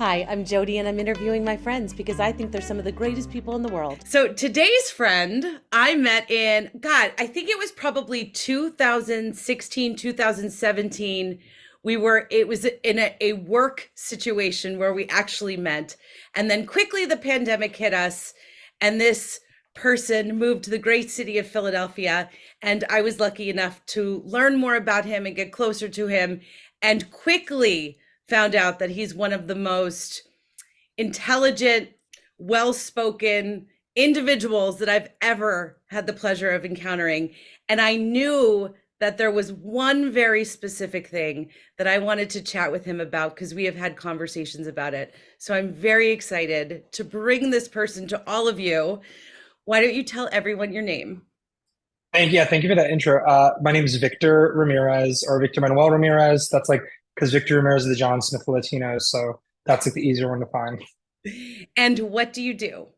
Hi, I'm Jody and I'm interviewing my friends because I think they're some of the greatest people in the world. So today's friend I met in, God, I think it was probably 2016, 2017. It was in a work situation where we actually met. And then quickly the pandemic hit us and this person moved to the great city of Philadelphia. And I was lucky enough to learn more about him and get closer to him and quickly found out that he's one of the most intelligent, well-spoken individuals that I've ever had the pleasure of encountering. And I knew that there was one very specific thing that I wanted to chat with him about because we have had conversations about it. So I'm very excited to bring this person to all of you. Why don't you tell everyone your name? Thank you for that intro. My name is Victor Ramirez or Victor Manuel Ramirez. That's like because Victor Ramirez is the John Smith of Latinos, so that's like the easier one to find. And what do you do?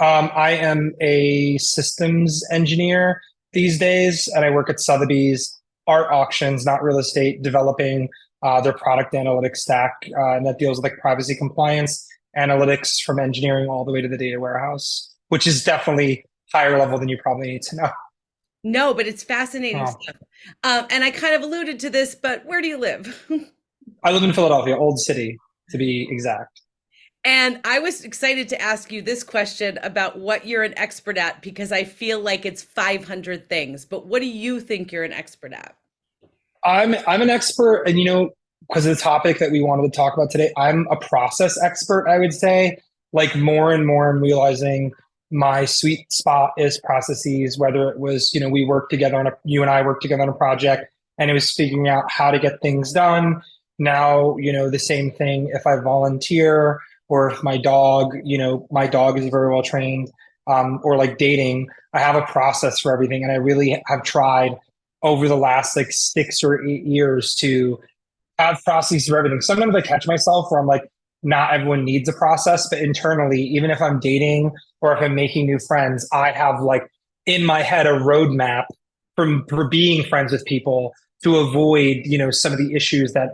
I am a systems engineer these days, and I work at Sotheby's art auctions, not real estate, developing their product analytics stack, and that deals with like privacy compliance analytics from engineering all the way to the data warehouse, which is definitely higher level than you probably need to know. No, but it's fascinating Oh. stuff. And I kind of alluded to this, but where do you live? I live in Philadelphia, Old City to be exact. And I was excited to ask you this question about what you're an expert at because I feel like it's 500 things. But what do you think you're an expert at? I'm an expert, and because of the topic that we wanted to talk about today, I'm a process expert, I would say. Like more and more, I'm realizing my sweet spot is processes, whether it was, you and I worked together on a project and it was figuring out how to get things done. Now, the same thing if I volunteer or if my dog is very well trained, or like dating, I have a process for everything. And I really have tried over the last like 6 or 8 years to have processes for everything. Sometimes I catch myself where I'm like, not everyone needs a process, but internally, even if I'm dating or if I'm making new friends, I have like in my head a roadmap for being friends with people to avoid, some of the issues that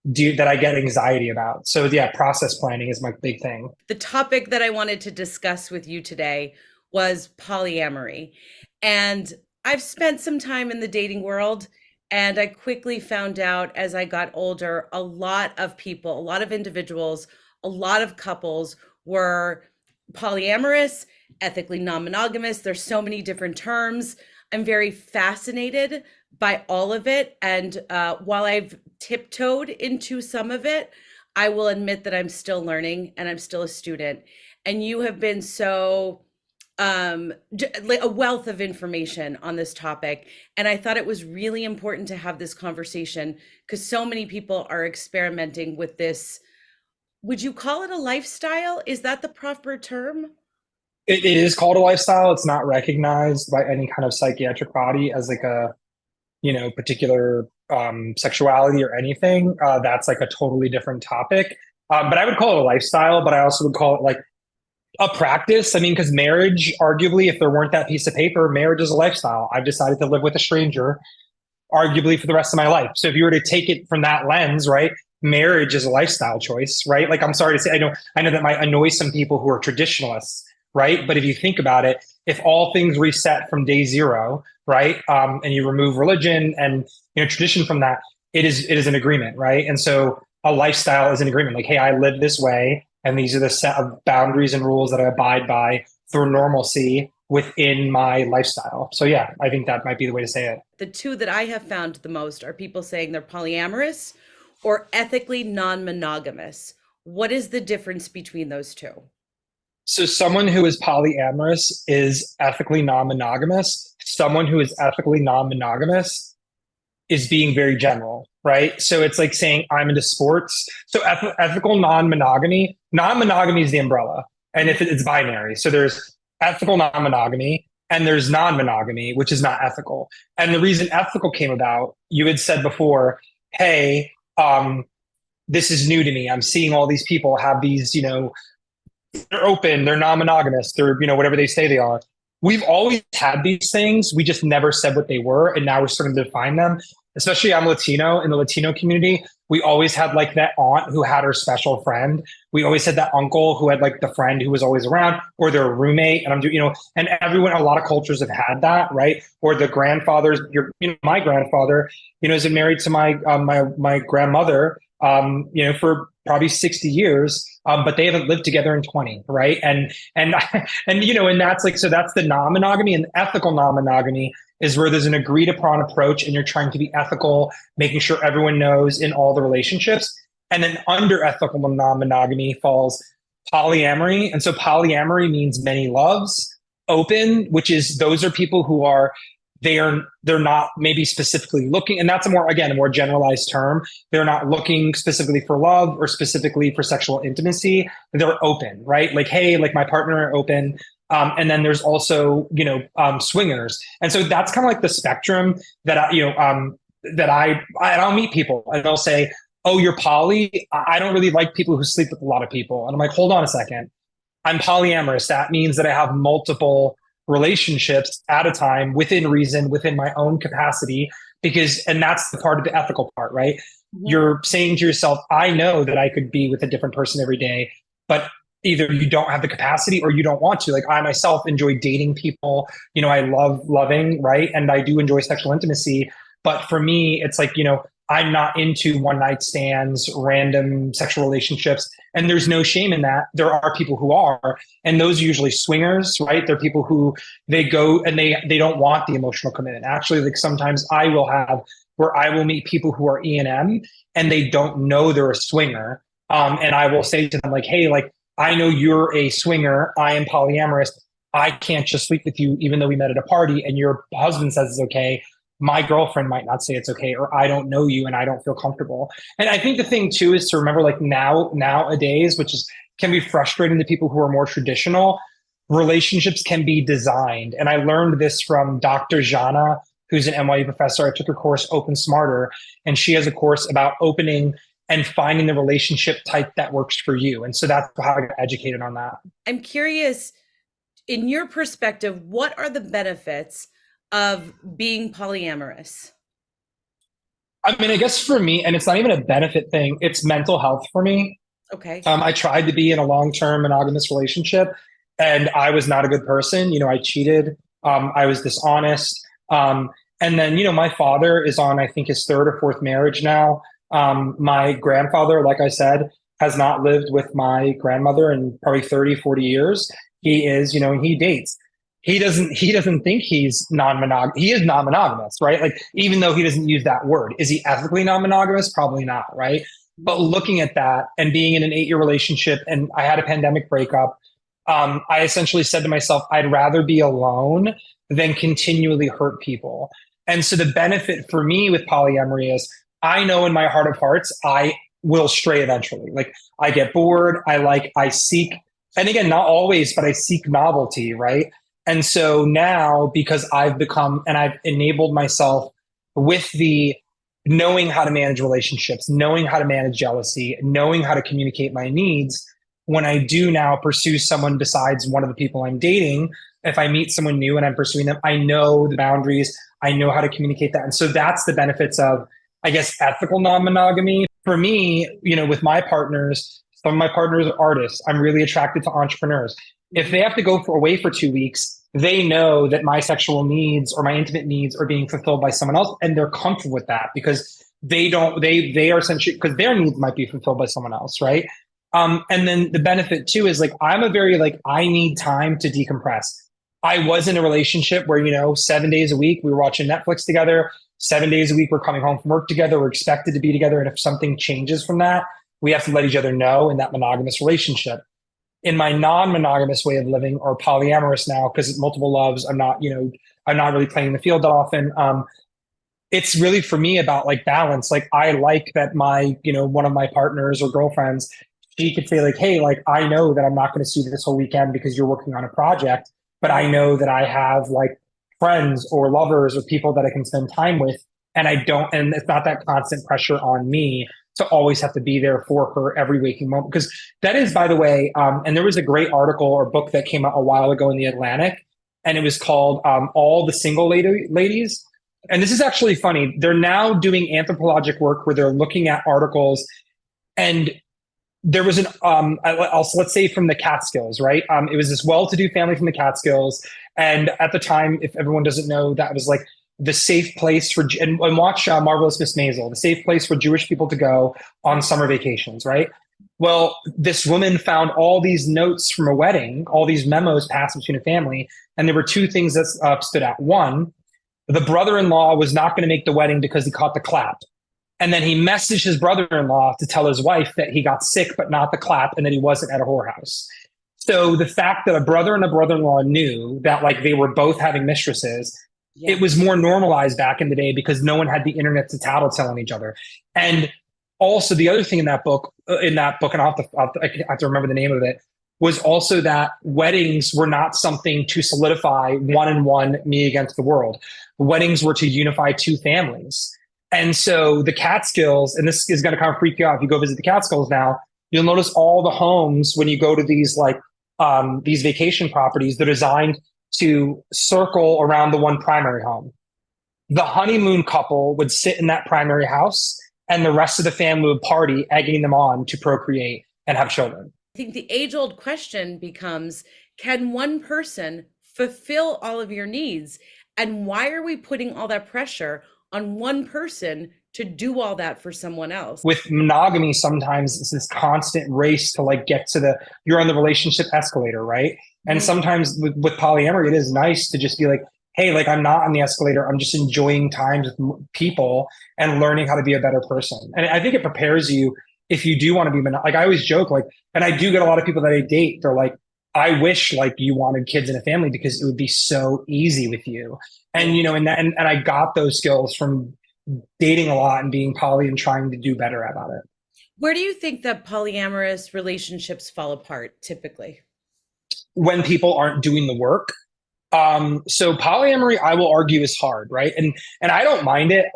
I get anxiety about. So yeah, process planning is my big thing. The topic that I wanted to discuss with you today was polyamory. And I've spent some time in the dating world, and I quickly found out as I got older, a lot of people, a lot of individuals, a lot of couples were polyamorous, ethically non-monogamous. There's so many different terms. I'm very fascinated by all of it. And while I've tiptoed into some of it, I will admit that I'm still learning and I'm still a student. And you have been so like a wealth of information on this topic. And I thought it was really important to have this conversation because so many people are experimenting with this. Would you call it a lifestyle? Is that the proper term? It is called a lifestyle. It's not recognized by any kind of psychiatric body as like a, particular sexuality or anything. That's like a totally different topic. But I would call it a lifestyle, but I also would call it like a practice. I mean, because marriage, arguably, if there weren't that piece of paper, marriage is a lifestyle. I've decided to live with a stranger, arguably for the rest of my life. So if you were to take it from that lens, right, marriage is a lifestyle choice, right? Like I'm sorry to say, I know that might annoy some people who are traditionalists, right? But if you think about it, if all things reset from day zero, right, and you remove religion and tradition from that, it is an agreement, right? And so a lifestyle is an agreement. Like, hey, I live this way, and these are the set of boundaries and rules that I abide by through normalcy within my lifestyle. So yeah, I think that might be the way to say it. The two that I have found the most are people saying they're polyamorous or ethically non-monogamous. What is the difference between those two? So someone who is polyamorous is ethically non-monogamous. Someone who is ethically non-monogamous is being very general, right? So it's like saying I'm into sports. So ethical non-monogamy is the umbrella, and if it's binary. So there's ethical non-monogamy and there's non-monogamy, which is not ethical. And the reason ethical came about, you had said before, hey, this is new to me. I'm seeing all these people have these, they're open, they're non-monogamous, they're, whatever they say they are. We've always had these things. We just never said what they were. And now we're starting to define them. Especially I'm Latino. In the Latino community, We always had like that aunt who had her special friend. We always had that uncle who had like the friend who was always around, or their roommate. And I'm doing, and everyone, a lot of cultures have had that, right? Or the grandfathers. My grandfather, is married to my grandmother, for probably 60 years, but they haven't lived together in 20, right? And and that's like, so that's the non-monogamy. And ethical non-monogamy is where there's an agreed upon approach and you're trying to be ethical, making sure everyone knows in all the relationships. And then under ethical non-monogamy falls polyamory. And so polyamory means many loves. Open, which is those are people who are they're not maybe specifically looking, and that's a more generalized term. They're not looking specifically for love or specifically for sexual intimacy. They're open, right? Like, hey, like my partner are open. And then there's also, swingers. And so that's kind of like the spectrum that I'll meet people and they'll say, oh, you're poly. I don't really like people who sleep with a lot of people. And I'm like, hold on a second. I'm polyamorous. That means that I have multiple relationships at a time within reason, within my own capacity, and that's the part of the ethical part, right? Mm-hmm. You're saying to yourself, I know that I could be with a different person every day, but either you don't have the capacity or you don't want to. Like I myself enjoy dating people, I love loving, right? And I do enjoy sexual intimacy. But for me, it's like, I'm not into one night stands, random sexual relationships. And there's no shame in that. There are people who are, and those are usually swingers, right? They're people who they go and they don't want the emotional commitment. Actually, like sometimes I will meet people who are E&M and they don't know they're a swinger. And I will say to them like, hey, like, I know you're a swinger. I am polyamorous. I can't just sleep with you, even though we met at a party and your husband says it's okay. My girlfriend might not say it's okay, or I don't know you and I don't feel comfortable. And I think the thing too is to remember, like nowadays, can be frustrating to people who are more traditional, relationships can be designed. And I learned this from Dr. Jana, who's an NYU professor. I took her course, Open Smarter, and she has a course about opening and finding the relationship type that works for you. And so that's how I got educated on that. I'm curious, in your perspective, what are the benefits of being polyamorous? I mean, I guess for me, and it's not even a benefit thing, it's mental health for me. Okay. I tried to be in a long-term monogamous relationship and I was not a good person. I cheated. I was dishonest. And then, my father is on, I think, his third or fourth marriage now. My grandfather, like I said, has not lived with my grandmother in probably 30, 40 years. He is, he dates. He doesn't think he's non-monogamous. He is non-monogamous, right? Like, even though he doesn't use that word, is he ethically non-monogamous? Probably not, right? But looking at that and being in an 8-year relationship, and I had a pandemic breakup, I essentially said to myself, I'd rather be alone than continually hurt people. And so the benefit for me with polyamory is I know in my heart of hearts, I will stray eventually. Like I get bored. I seek, and again, not always, but I seek novelty, right? And so now, because I've enabled myself with the knowing how to manage relationships, knowing how to manage jealousy, knowing how to communicate my needs, when I do now pursue someone besides one of the people I'm dating, if I meet someone new and I'm pursuing them, I know the boundaries, I know how to communicate that. And so that's the benefits of, I guess, ethical non-monogamy. For me, with my partners, some of my partners are artists. I'm really attracted to entrepreneurs. If they have to go away for 2 weeks, they know that my sexual needs or my intimate needs are being fulfilled by someone else, and they're comfortable with that because they are essentially, because their needs might be fulfilled by someone else, right? And then the benefit too is like I'm a very I need time to decompress. I was in a relationship where 7 days a week we were watching Netflix together. 7 days a week we're coming home from work together. We're expected to be together, and if something changes from that, we have to let each other know in that monogamous relationship. In my non-monogamous way of living, or polyamorous now, because multiple loves, I'm not really playing the field that often. It's really for me about balance. I like that my, one of my partners or girlfriends, she could say hey, I know that I'm not going to see you this whole weekend because you're working on a project, but I know that I have friends or lovers or people that I can spend time with. And it's not that constant pressure on me to always have to be there for her every waking moment. Because that is, by the way, and there was a great article or book that came out a while ago in The Atlantic, and it was called All the Single Ladies. And this is actually funny. They're now doing anthropologic work where they're looking at articles, and there was an also, let's say from the Catskills, right? It was this well-to-do family from the Catskills, and at the time, if everyone doesn't know, that was like the safe place for and watch Marvelous Miss Maisel, the safe place for Jewish people to go on summer vacations, right? Well, this woman found all these notes from a wedding, all these memos passed between a family, and there were two things that stood out. One, the brother-in-law was not going to make the wedding because he caught the clap. And then he messaged his brother-in-law to tell his wife that he got sick, but not the clap, and that he wasn't at a whorehouse. So the fact that a brother and a brother-in-law knew that like they were both having mistresses, it was more normalized back in the day because no one had the internet to tattletale on each other. And also the other thing in that book, and I have to remember the name of it, was also that weddings were not something to solidify one and one, me against the world. Weddings were to unify two families. And so the Catskills, and this is going to kind of freak you out if you go visit the Catskills now, you'll notice all the homes when you go to these like these vacation properties, they're designed to circle around the one primary home. The honeymoon couple would sit in that primary house, and the rest of the family would party, egging them on to procreate and have children. I think the age-old question becomes, can one person fulfill all of your needs? And why are we putting all that pressure on one person to do all that for someone else? With monogamy, sometimes it's this constant race to like get to you're on the relationship escalator, right? And sometimes with polyamory, it is nice to just be like, hey, like I'm not on the escalator. I'm just enjoying times with people and learning how to be a better person. And I think it prepares you if you do want to be like, I always joke, like, and I do get a lot of people that I date, they're like, I wish like you wanted kids in a family because it would be so easy with you. And, you know, and I got those skills from dating a lot and being poly and trying to do better about it. Where do you think that polyamorous relationships fall apart typically? When people aren't doing the work. So polyamory, I will argue, is hard, right? And I don't mind it.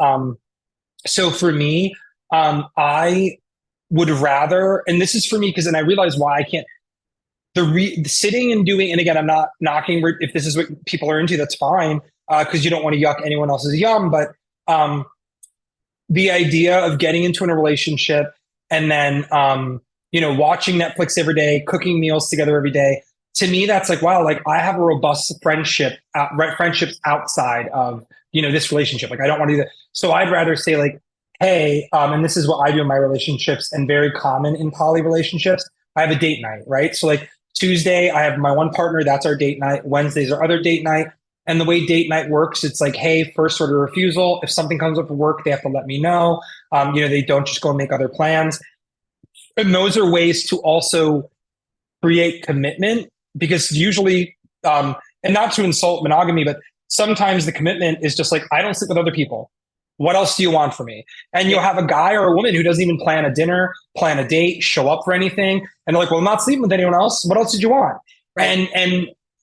So for me, I would rather, and this is for me because then I realize why I can't. The sitting and doing, and again, I'm not knocking if this is what people are into, that's fine, because you don't want to yuck anyone else's yum. But the idea of getting into a relationship and then you know, watching Netflix every day, cooking meals together every day, to me, that's like, wow, like I have a robust friendships outside of, you know, this relationship. Like I don't want to do that. So I'd rather say like, hey, and this is what I do in my relationships and very common in poly relationships. I have a date night, right? So like Tuesday, I have my one partner, that's our date night. Wednesdays are other date night. And the way date night works, it's like, hey, first order refusal. If something comes up for work, they have to let me know. You know, they don't just go and make other plans. And those are ways to also create commitment, because usually, and not to insult monogamy, but sometimes the commitment is just like, I don't sleep with other people. What else do you want from me? And you'll have a guy or a woman who doesn't even plan a dinner, plan a date, show up for anything. And they're like, well, I'm not sleeping with anyone else. What else did you want? Right.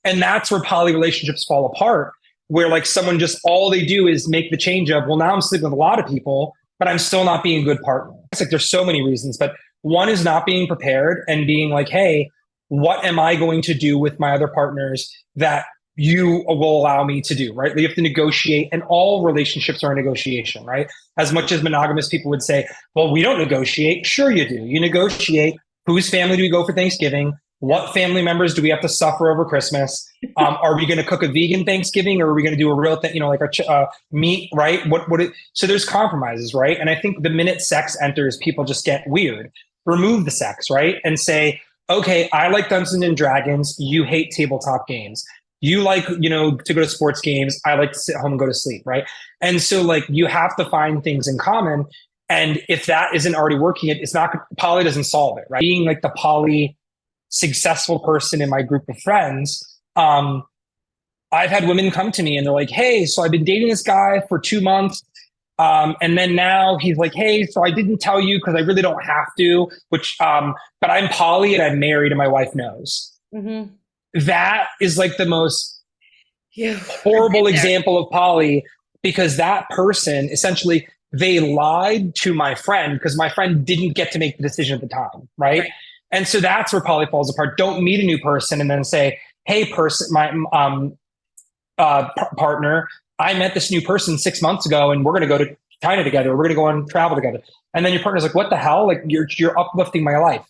And that's where poly relationships fall apart, where like someone just, all they do is make the change of, well, now I'm sleeping with a lot of people, but I'm still not being a good partner. It's like, there's so many reasons, but one is not being prepared and being like, hey, what am I going to do with my other partners that you will allow me to do, right? You have to negotiate, and all relationships are a negotiation, right? As much as monogamous people would say, well, we don't negotiate. Sure you do. You negotiate whose family do we go for Thanksgiving? What family members do we have to suffer over Christmas? Are we going to cook a vegan Thanksgiving, or are we going to do a real thing, you know, like a meat, right? So there's compromises, right? And I think the minute sex enters, people just get weird. Remove the sex, right? And say, okay, I like Dungeons and Dragons. You hate tabletop games. You like, you know, to go to sports games. I like to sit home and go to sleep, right? And so like you have to find things in common. And if that isn't already working, it's not, poly doesn't solve it, right? Being like the poly successful person in my group of friends, I've had women come to me and they're like, hey, so I've been dating this guy for 2 months. And then now he's like, hey, so I didn't tell you because I really don't have to, but I'm poly and I'm married and my wife knows. Mm-hmm. That is like the most horrible example of poly, because that person essentially, they lied to my friend because my friend didn't get to make the decision at the time, right? And so that's where poly falls apart. Don't meet a new person and then say, hey, my partner, I met this new person 6 months ago and we're going to go to China together. We're going to go on travel together. And then your partner's like, what the hell? Like you're uplifting my life.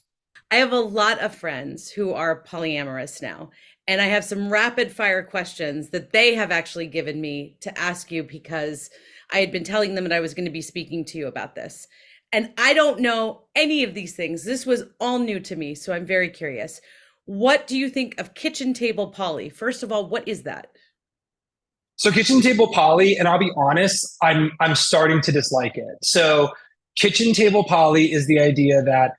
I have a lot of friends who are polyamorous now, and I have some rapid fire questions that they have actually given me to ask you because I had been telling them that I was going to be speaking to you about this. And I don't know any of these things. This was all new to me, so I'm very curious. What do you think of kitchen table poly? First of all, what is that? So kitchen table poly, and I'll be honest, I'm starting to dislike it. So kitchen table poly is the idea that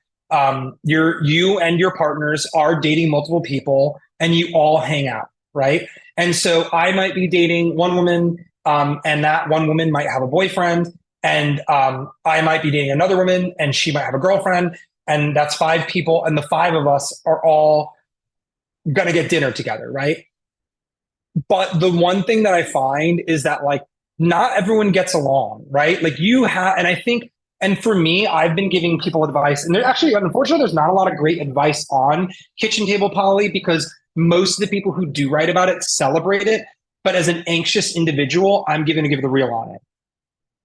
you and your partners are dating multiple people and you all hang out, right? And so I might be dating one woman, and that one woman might have a boyfriend, and I might be dating another woman and she might have a girlfriend, and that's five people, and the five of us are all gonna get dinner together, right? But the one thing that I find is that like not everyone gets along, right? Like you have, and I think, and for me, I've been giving people advice, and there actually, unfortunately, there's not a lot of great advice on kitchen table poly because most of the people who do write about it celebrate it. But as an anxious individual, I'm going to give the real on it.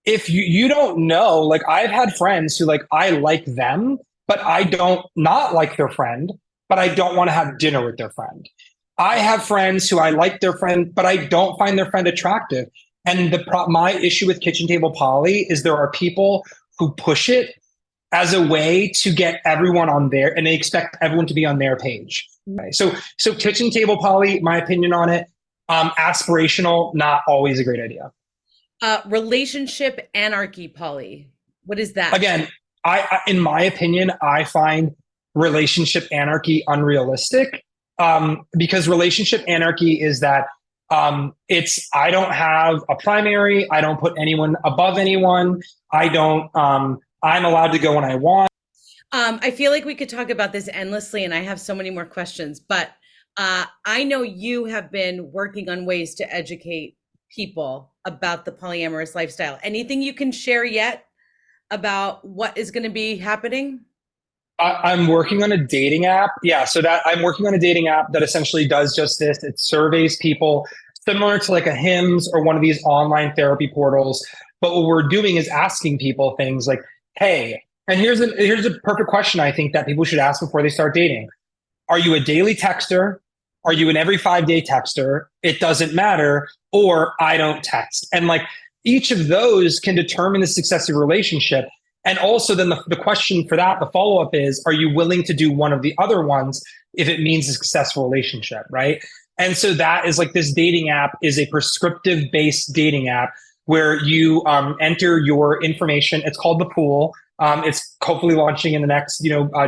If you don't know, like I've had friends who like I like them, but I don't not like their friend, but I don't want to have dinner with their friend. I have friends who I like their friend, but I don't find their friend attractive. And my issue with kitchen table poly is there are people who push it as a way to get everyone on there, and they expect everyone to be on their page. Okay? So kitchen table poly, my opinion on it, aspirational, not always a great idea. Relationship anarchy poly. What is that? Again, in my opinion, I find relationship anarchy unrealistic, because relationship anarchy is that it's I don't have a primary, I don't put anyone above anyone, I don't I'm allowed to go when I want. I feel like we could talk about this endlessly, and I have so many more questions, but I know you have been working on ways to educate people about the polyamorous lifestyle. Anything you can share yet about what is going to be happening? I'm working on a dating app. Yeah, so that I'm working on a dating app that essentially does just this. It surveys people similar to like a Hims or one of these online therapy portals. But what we're doing is asking people things like, "Hey," and here's a perfect question I think that people should ask before they start dating. Are you a daily texter? Are you an every 5 day texter? It doesn't matter. Or I don't text. And like each of those can determine the success of your relationship. And also then the question for that, the follow-up is, are you willing to do one of the other ones if it means a successful relationship, right? And so that is like this dating app is a prescriptive based dating app where you enter your information. It's called the pool. It's hopefully launching in the next,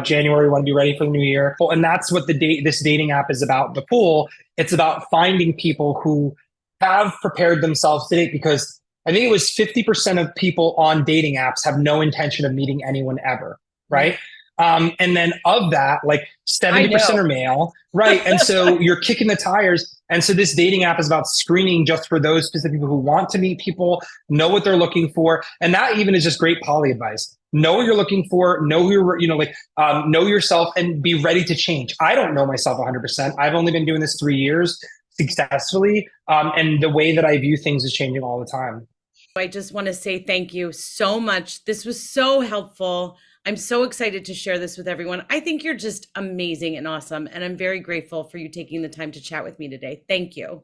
January. We want to be ready for the new year. And that's what this dating app is about. The pool. It's about finding people who have prepared themselves to date, because I think it was 50% of people on dating apps have no intention of meeting anyone ever, right? And then of that, like 70% are male, right? And so you're kicking the tires. And so this dating app is about screening just for those specific people who want to meet people, know what they're looking for. And that even is just great poly advice. Know what you're looking for, know who you're, know yourself and be ready to change. I don't know myself 100%. I've only been doing this 3 years successfully. And the way that I view things is changing all the time. I just want to say thank you so much. This was so helpful. I'm so excited to share this with everyone. I think you're just amazing and awesome. And I'm very grateful for you taking the time to chat with me today. Thank you.